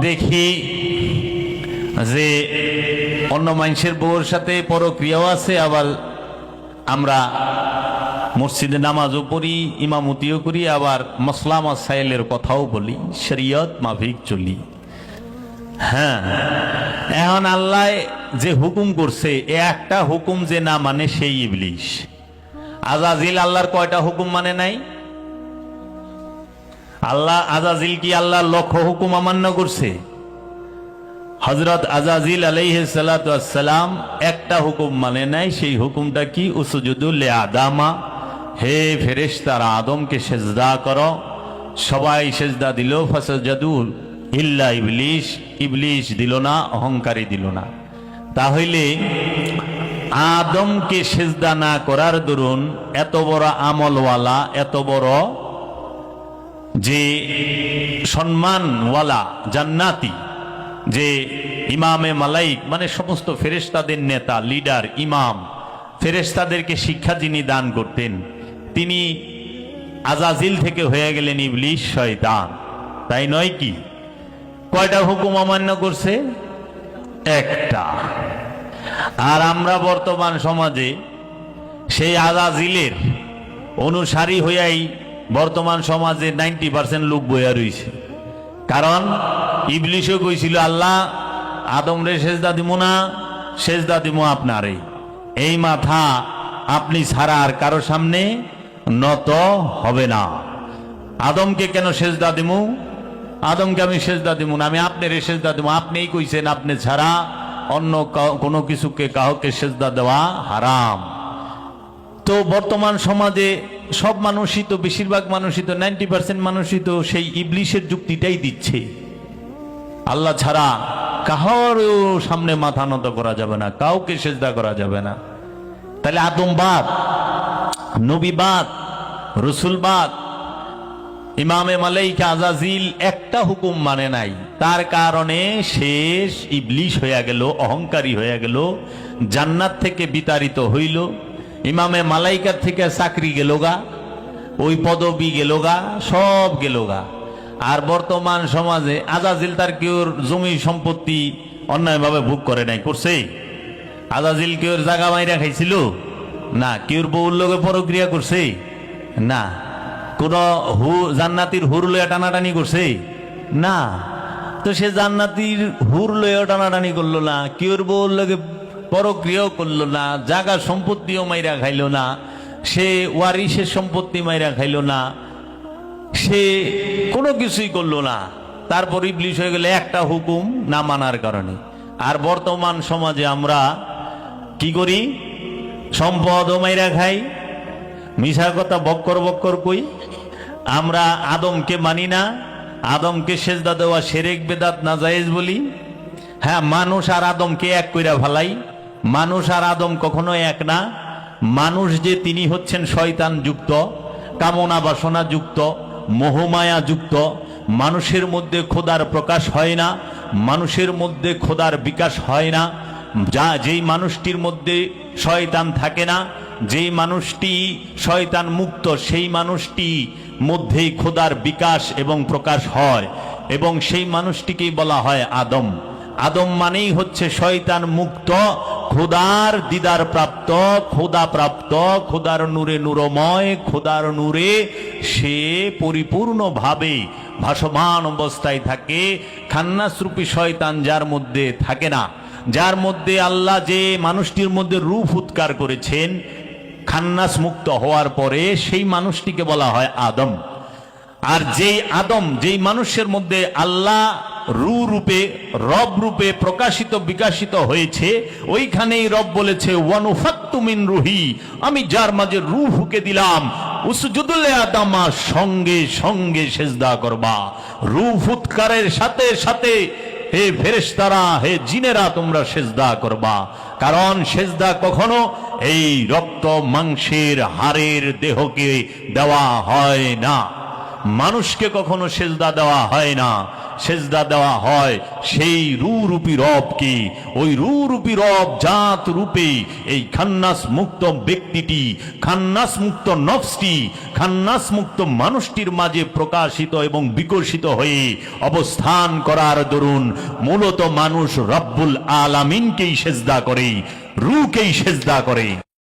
দেখি যে অন্য মানুষের বউর সাথে পরক্রিয়াও আছে, আবার আমরা মসজিদে নামাজও পড়ি, ইমামতিও করি, আবার মসলা মাসাইলের কথাও বলি, শরীয়ত মাফিক চলি। হ্যাঁ, এখন আল্লাহ যে হুকুম করছে এ একটা হুকুম যে না মানে সেই ইবলিশ। আজাজিল আল্লাহর কয়টা হুকুম মানে নাই? আল্লাহ আজাজিল কি আল্লাহর লক্ষ হুকুম অমান্য করছে? হযরত আজাজিল আলাইহিস সালাতু ওয়াস সালাম একটা হুকুম মানে নাই। সেই হুকুমটা কি? উসজুদু লিআদামা, হে ফেরেশতারা আদমকে সিজদা করো। সবাই সিজদা দিল, ফাসাজাদু ইল্লা ইবলিশ, ইবলিশ দিল না, অহংকারী দিল না। তাহলে আদমকে সিজদা না করার দরুন এত বড় আমলওয়ালা, এত বড় যে সম্মানওয়ালা জান্নাতি, যে ইমামে মালাইক মানে সমস্ত ফেরেশতাদের নেতা, লিডার, ইমাম, ফেরেশতাদেরকে শিক্ষা যিনি দান করতেন, তিনি আজাজিল থেকে হয়ে গেলেন ইবলিশ, শয়তান। তাই নয় কি? কয়টা হুকুম অমান্য করছে? একটা। আর আমরা বর্তমান সমাজে সেই আজাজিলের অনুসারী হইয়াই বর্তমান সমাজে 90% লোক বইয়া রয়েছে। কারণ ইবলিশও কইছিল আল্লাহ আদমরে সেজদা দিব না, সেজদা দিব আপনারে। এই মাথা আপনি ছাড়া আর কারো সামনে নত হবে না। আদমকে কেন সেজদা দিব? আদমকে আমি সেজদা দিব না, আমি আপনারে সেজদা দিব। আপনিই কইছেন আপনি ছাড়া অন্য কোনো কিছুকে কাউকে সেজদা দেওয়া হারাম। তো বর্তমান সমাজে সব মানুষই তো, বেশিরভাগ মানুষই তো, 90% মানুষই তো সেই ইবলিশের যুক্তিটাই দিচ্ছে। আল্লাহ ছাড়া কাহার সামনে মাথা নত করা যাবে না, কাউকে সেজদা করা যাবে না। তাহলে আদমবাদ, নবীবাদ, রসুলবাদ, ইমামে মালাইকা আজাজিল একটা হুকুম মানে নাই। তার কারণে শেষ ইবলিশ হইয়া গেল, অহংকারী হইয়া গেল, জান্নাত থেকে বিতাড়িত হইল, ইমামে মালাইকার থেকে চাকরি গেল গা, ওই পদবি গেল গা, সব গেল গা। আর বর্তমান সমাজে আজাজিল তার কেউর জমি সম্পত্তি অন্যায়ভাবে ভোগ করে নাই, করছে? আজাজিল কেউর জাগা মাইরা খাইছিল না? কেউর বউর লগে পরক্রিয়া করছে না? কোন জান্নাতির হুর লইয়া টানাটানি করছে না? তো সে জান্নাতির হুর লইয়া টানাটানি করলো না, কেউর বউর লগে পরক্রিয়াও করলো না, জাগা সম্পত্তিও মাইরা খাইল না, সে ওয়ারিসের সম্পত্তি মাইরা খাইল না, সে কোনো কিছুই করলো না। তারপর ইবলিশ হয়ে গেলে একটা হুকুম না মানার কারণে। আর বর্তমান সমাজে আমরা কি করি? সম্পদও মাইরা খাই, মিশা কথা বক্কর বক্কর কই। আমরা আদমকে মানি না, আদমকে সেজদা দেওয়া শিরক বেদাত নাজায়েজ বলি। হ্যাঁ, মানুষ আর আদমকে এক কইরা ফেলাই। মানুষ আর আদম কখনো এক না। মানুষ যে তিনি হচ্ছেন শয়তান যুক্ত, কামনা বাসনা যুক্ত, মোহমায়া যুক্ত। মানুষের মধ্যে খোদার প্রকাশ হয় না, মানুষের মধ্যে খোদার বিকাশ হয় না। যেই মানুষটির মধ্যে শয়তান থাকে না, যেই মানুষটি শয়তান মুক্ত, সেই মানুষটি মধ্যেই খোদার বিকাশ এবং প্রকাশ হয়, এবং সেই মানুষটিকেই বলা হয় আদম। আদম মানেই হচ্ছে শয়তান মুক্ত, খোদার দিদার প্রাপ্ত, খোদা প্রাপ্ত, খোদার নূরে নূরময়, খোদার নূরে সে পরিপূর্ণভাবে ভাসমান অবস্থায় থাকে। খান্নাসরূপী শয়তান যার মধ্যে থাকে না, যার মধ্যে আল্লাহ যে মানুষটির মধ্যে রূহ উৎকার করেছেন, খান্নাস মুক্ত হওয়ার পরে সেই মানুষটিকে বলা হয় আদম। আর যেই আদম, যেই মানুষের মধ্যে আল্লাহ রূহ রূপে, রব রূপে প্রকাশিত বিকাশিত হয়েছে, ওইখানেই রব বলেছে ওয়ানুফাক্তু মিন রুহি, আমি যার মাঝে রূহ ফুঁকে দিলাম, উসজুদু লিআদামা, সঙ্গে সঙ্গে সেজদা করবা। রূহ ফুৎকারের সাথে সাথে হে ফেরেশতারা, হে জিনেরা, তোমরা সেজদা করবা। কারণ সেজদা কখনো এই রক্ত মাংসের হাড়ের দেহকে দেওয়া হয় না। মানুষকে কখনো সেজদা দেওয়া হয় না, সেজদা দেওয়া হয় সেই রূপী রবকে। ওই রূপী রব জাত রূপে এই খান্নাস মুক্ত ব্যক্তিটি, খান্নাস মুক্ত নফসটি, খান্নাস মুক্ত মানুষটির মাঝে প্রকাশিত এবং বিকশিত হয়ে অবস্থান করার দরুন মূলত মানুষ রব্বুল আলামিনকেই সেজদা করে, রূহকেই সেজদা করে।